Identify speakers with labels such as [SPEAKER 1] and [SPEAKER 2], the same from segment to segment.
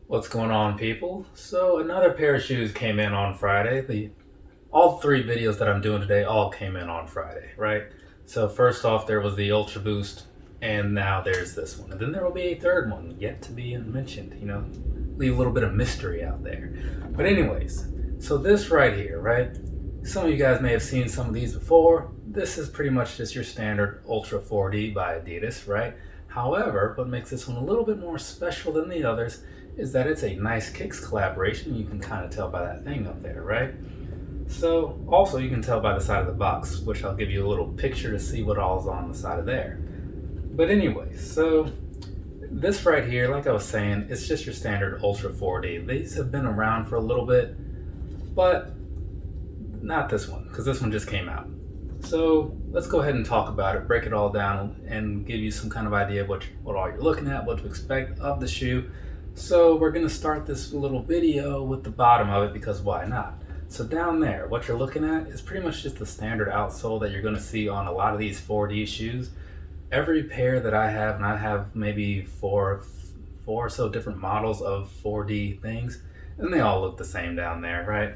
[SPEAKER 1] What's going on, people? So another pair of shoes came in on Friday. All three videos that I'm doing today all came in on Friday, right? So first off, there was the Ultra Boost, and now there's this one, and then there will be a third one yet to be mentioned. Leave a little bit of mystery out there. But anyways, so this right here, right? Some of you guys may have seen some of these before. This is pretty much just your standard Ultra 4D by Adidas, right? However, what makes this one a little bit more special than the others is that it's a Nice Kicks collaboration. You can kind of tell by that thing up there, right? So also you can tell by the side of the box, which I'll give you a little picture to see what all is on the side of there. But anyway, so this right here, like I was saying, it's just your standard Ultra 4D. These have been around for a little bit, but not this one, because this one just came out. So let's go ahead and talk about it, break it all down, and give you some kind of idea of what all you're looking at, what to expect of the shoe. So we're going to start this little video with the bottom of it, because why not? So down there, what you're looking at is pretty much just the standard outsole that you're going to see on a lot of these 4D shoes. Every pair that I have, and I have maybe four or so different models of 4D things, and they all look the same down there, right?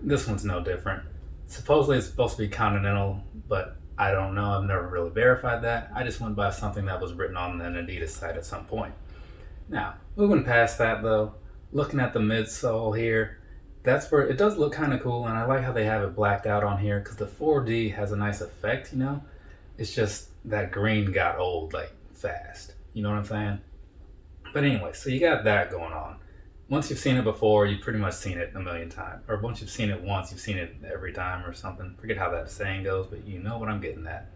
[SPEAKER 1] This one's no different. Supposedly it's supposed to be continental, but I don't know. I've never really verified that. I just went by something that was written on an Adidas site at some point. Now, moving past that though, looking at the midsole here, that's where it does look kind of cool, and I like how they have it blacked out on here because the 4D has a nice effect, It's just that green got old like fast. You know what I'm saying? But anyway, so you got that going on. Once you've seen it before, you've pretty much seen it a million times. Or once you've seen it once, you've seen it every time or something. Forget how that saying goes, but you know what I'm getting at.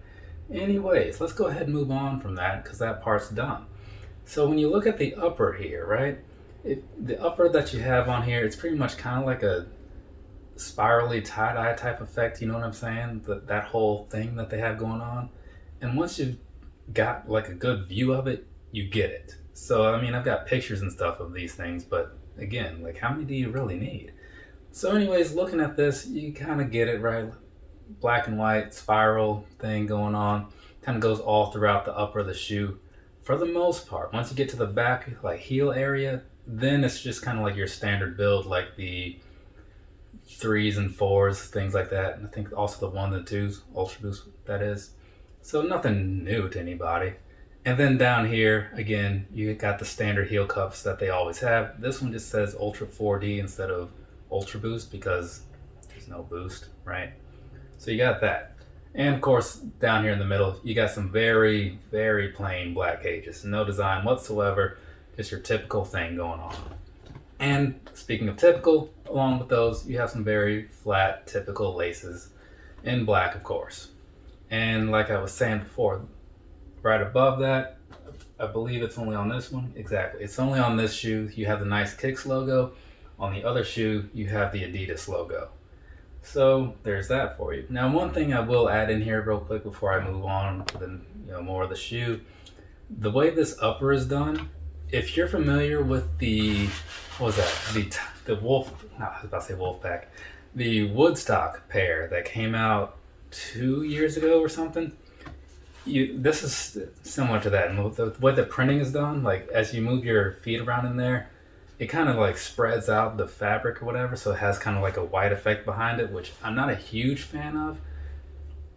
[SPEAKER 1] Anyways, let's go ahead and move on from that because that part's done. So when you look at the upper here, right? The upper that you have on here, it's pretty much kind of like a spirally tie-dye type effect, you know what I'm saying? That whole thing that they have going on. And once you've got like a good view of it, you get it. So, I mean, I've got pictures and stuff of these things, but again, like how many do you really need? So anyways, looking at this, you kind of get it, right? Black and white spiral thing going on. Kind of goes all throughout the upper of the shoe for the most part. Once you get to the back, like heel area, then it's just kind of like your standard build, like the 3s and 4s, things like that. And I think also the 1s and 2s, Ultra Boost, that is. So nothing new to anybody. And then down here, again, you got the standard heel cups that they always have. This one just says Ultra 4D instead of Ultra Boost because there's no boost, right? So you got that. And of course, down here in the middle, you got some very, very plain black cages. No design whatsoever, just your typical thing going on. And speaking of typical, along with those, you have some very flat, typical laces in black, of course. And like I was saying before, right above that, I believe it's only on this one. Exactly. It's only on this shoe. You have the Nice Kicks logo. On the other shoe, you have the Adidas logo. So there's that for you. Now, one thing I will add in here real quick before I move on to the more of the shoe, the way this upper is done, if you're familiar with the, what was that? The Wolf, no, I was about to say Wolfpack, the Woodstock pair that came out 2 years ago or something. This is similar to that, and the way the printing is done, like as you move your feet around in there, it kind of like spreads out the fabric or whatever, so it has kind of like a white effect behind it, which I'm not a huge fan of.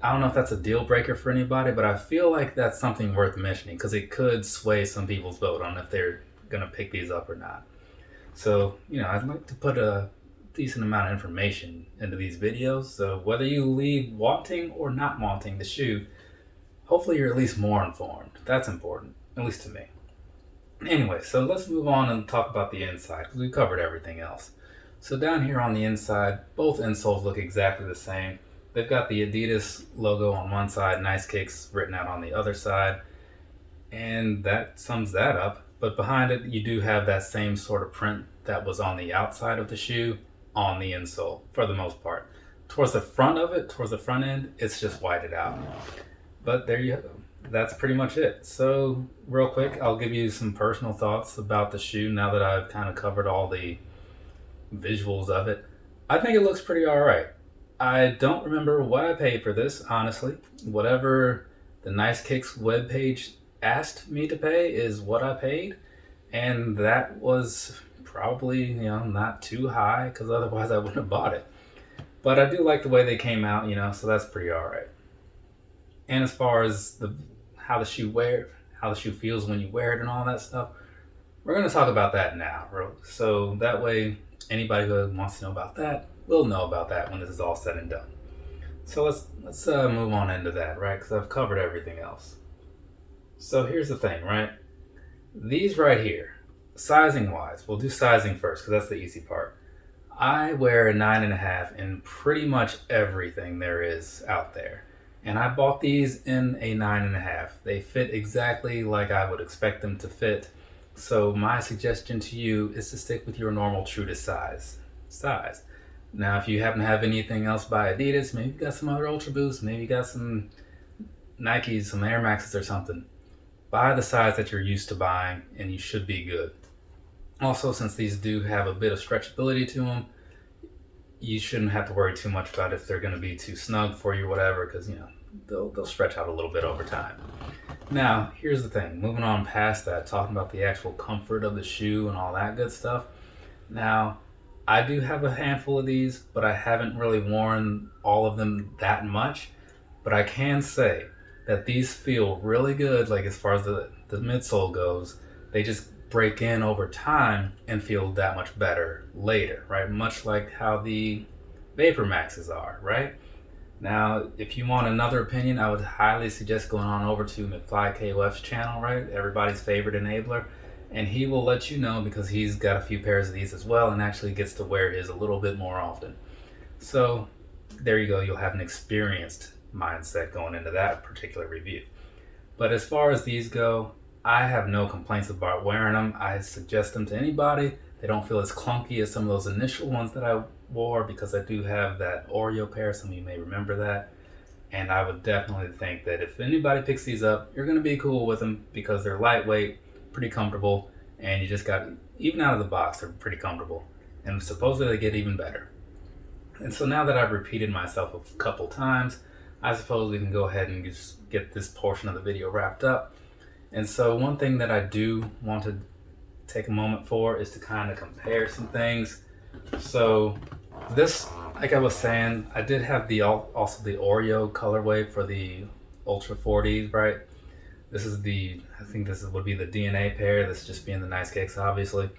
[SPEAKER 1] I don't know if that's a deal breaker for anybody, but I feel like that's something worth mentioning because it could sway some people's vote on if they're gonna pick these up or not. So, I'd like to put a decent amount of information into these videos, so whether you leave wanting or not wanting the shoe, hopefully you're at least more informed. That's important, at least to me. Anyway, so let's move on and talk about the inside, because we covered everything else. So down here on the inside, both insoles look exactly the same. They've got the Adidas logo on one side, Nice Kicks written out on the other side, and that sums that up. But behind it, you do have that same sort of print that was on the outside of the shoe on the insole, for the most part. Towards the front of it, towards the front end, it's just whited out. But there you go. That's pretty much it. So real quick, I'll give you some personal thoughts about the shoe now that I've kind of covered all the visuals of it. I think it looks pretty all right. I don't remember what I paid for this, honestly. Whatever the Nice Kicks webpage asked me to pay is what I paid. And that was probably, not too high, because otherwise I wouldn't have bought it. But I do like the way they came out, so that's pretty alright. And as far as how the shoe feels when you wear it and all that stuff, we're going to talk about that now. So that way, anybody who wants to know about that will know about that when this is all said and done. So let's move on into that, right? Because I've covered everything else. So here's the thing, right? These right here, sizing wise, we'll do sizing first because that's the easy part. I wear a 9.5 in pretty much everything there is out there. And I bought these in a 9.5. They fit exactly like I would expect them to fit. So my suggestion to you is to stick with your normal true to size. Now, if you happen to have anything else by Adidas, maybe you got some other Ultra Boosts, maybe you got some Nikes, some Air Maxes or something. Buy the size that you're used to buying and you should be good. Also, since these do have a bit of stretchability to them, you shouldn't have to worry too much about if they're going to be too snug for you or whatever, because they'll stretch out a little bit over time. Now, here's the thing. Moving on past that, talking about the actual comfort of the shoe and all that good stuff. Now, I do have a handful of these, but I haven't really worn all of them that much. But I can say that these feel really good, like as far as the midsole goes. They just break in over time and feel that much better later, right? Much like how the Vapor Maxes are, right? Now, if you want another opinion, I would highly suggest going on over to McFlyKOF's channel, right? Everybody's favorite enabler. And he will let you know because he's got a few pairs of these as well and actually gets to wear his a little bit more often. So there you go. You'll have an experienced mindset going into that particular review. But as far as these go, I have no complaints about wearing them. I suggest them to anybody. They don't feel as clunky as some of those initial ones that I wore because I do have that Oreo pair. Some of you may remember that. And I would definitely think that if anybody picks these up, you're going to be cool with them because they're lightweight, pretty comfortable, and you just got, even out of the box, they're pretty comfortable. And supposedly they get even better. And so now that I've repeated myself a couple times, I suppose we can go ahead and just get this portion of the video wrapped up. And so one thing that I do want to take a moment for is to kind of compare some things. So this, like I was saying, I did have also the Oreo colorway for the Ultra4Ds, right? This is I think this would be the DNA pair. This just being the Nice Kicks, obviously.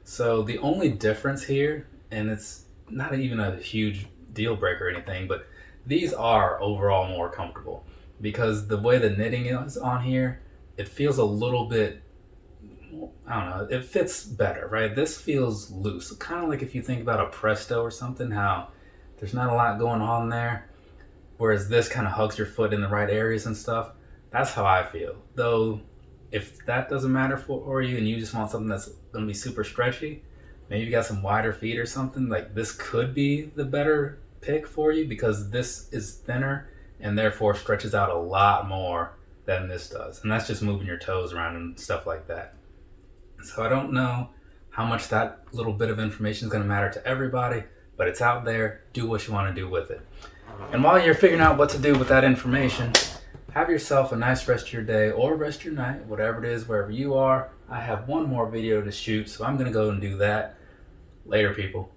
[SPEAKER 1] So the only difference here, and it's not even a huge deal breaker or anything, but these are overall more comfortable because the way the knitting is on here, it feels a little bit, I don't know, it fits better, right? This feels loose. Kind of like if you think about a Presto or something, how there's not a lot going on there, whereas this kind of hugs your foot in the right areas and stuff. That's how I feel. Though, if that doesn't matter for you and you just want something that's going to be super stretchy, maybe you got some wider feet or something, like this could be the better pick for you because this is thinner and therefore stretches out a lot more than this does. And that's just moving your toes around and stuff like that. So I don't know how much that little bit of information is going to matter to everybody, but it's out there. Do what you want to do with it. And while you're figuring out what to do with that information, have yourself a nice rest of your day or rest of your night, whatever it is, wherever you are. I have one more video to shoot, so I'm going to go and do that. Later, people.